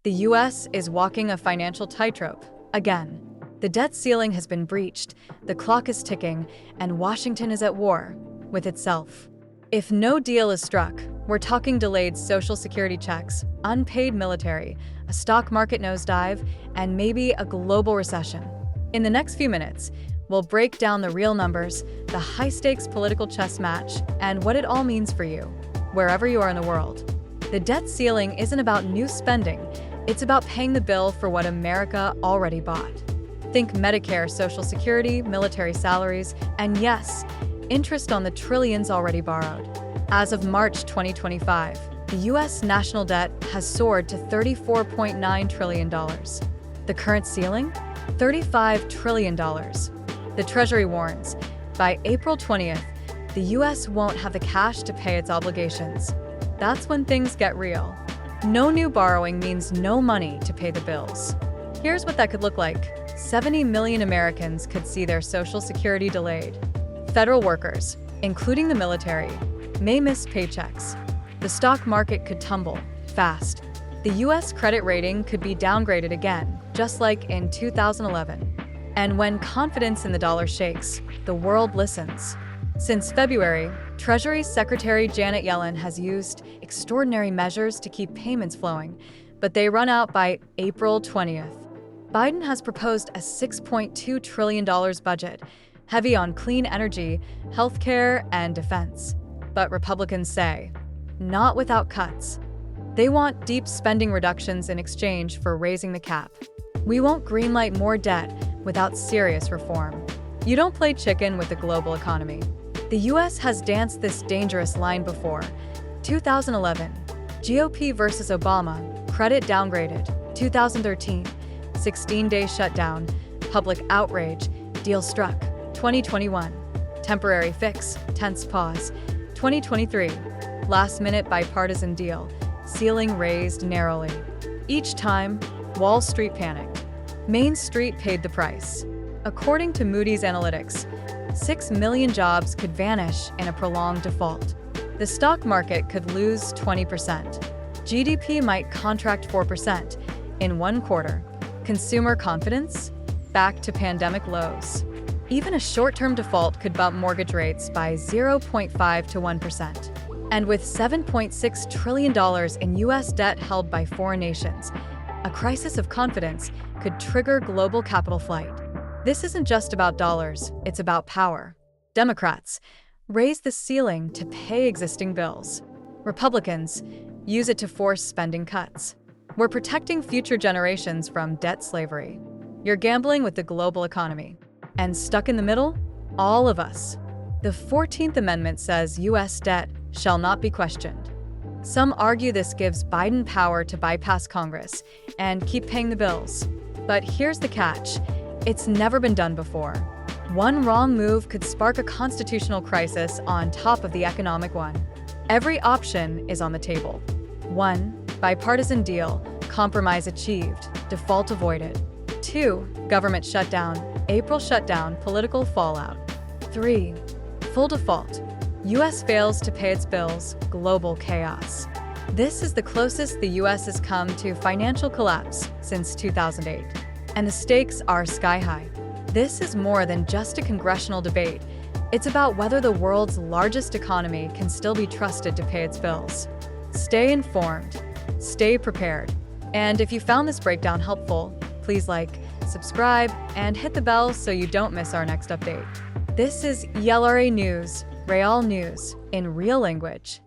The US is walking a financial tightrope again. The debt ceiling has been breached, the clock is ticking, and Washington is at war with itself. If no deal is struck, we're talking delayed Social Security checks, unpaid military, a stock market nosedive, and maybe a global recession. In the next few minutes, we'll break down the real numbers, the high-stakes political chess match, and what it all means for you, wherever you are in the world. The debt ceiling isn't about new spending, it's about paying the bill for what America already bought. Think Medicare, Social Security, military salaries, and yes, interest on the trillions already borrowed. As of March 2025, the US national debt has soared to $34.9 trillion. The current ceiling? $35 trillion. The Treasury warns, by April 20th, the US won't have the cash to pay its obligations. That's when things get real. No new borrowing means no money to pay the bills. Here's what that could look like. 70 million Americans could see their Social Security delayed. Federal workers, including the military, may miss paychecks. The stock market could tumble fast. The US credit rating could be downgraded again, just like in 2011. And when confidence in the dollar shakes, the world listens. Since February, Treasury Secretary Janet Yellen has used extraordinary measures to keep payments flowing, but they run out by April 20th. Biden has proposed a $6.2 trillion budget, heavy on clean energy, healthcare, and defense. But Republicans say, not without cuts. They want deep spending reductions in exchange for raising the cap. We won't greenlight more debt without serious reform. You don't play chicken with the global economy. The US has danced this dangerous line before. 2011, GOP versus Obama, credit downgraded. 2013, 16-day shutdown, public outrage, deal struck. 2021, temporary fix, tense pause. 2023, last-minute bipartisan deal, ceiling raised narrowly. Each time, Wall Street panicked. Main Street paid the price. According to Moody's Analytics, 6 million jobs could vanish in a prolonged default. The stock market could lose 20%. GDP might contract 4% in one quarter. Consumer confidence? Back to pandemic lows. Even a short-term default could bump mortgage rates by 0.5 to 1%. And with $7.6 trillion in US debt held by foreign nations, a crisis of confidence could trigger global capital flight. This isn't just about dollars, it's about power. Democrats raise the ceiling to pay existing bills. Republicans use it to force spending cuts. We're protecting future generations from debt slavery. You're gambling with the global economy. And stuck in the middle? All of us. The 14th Amendment says US debt shall not be questioned. Some argue this gives Biden power to bypass Congress and keep paying the bills. But here's the catch. It's never been done before. One wrong move could spark a constitutional crisis on top of the economic one. Every option is on the table. 1. Bipartisan deal, compromise achieved, default avoided. 2. Government shutdown, April shutdown, political fallout. 3. Full default, US fails to pay its bills, global chaos. This is the closest the US has come to financial collapse since 2008. And the stakes are sky high. This is more than just a congressional debate. It's about whether the world's largest economy can still be trusted to pay its bills. Stay informed, stay prepared. And if you found this breakdown helpful, please like, subscribe, and hit the bell so you don't miss our next update. This is ELRA News, Real News, in real language.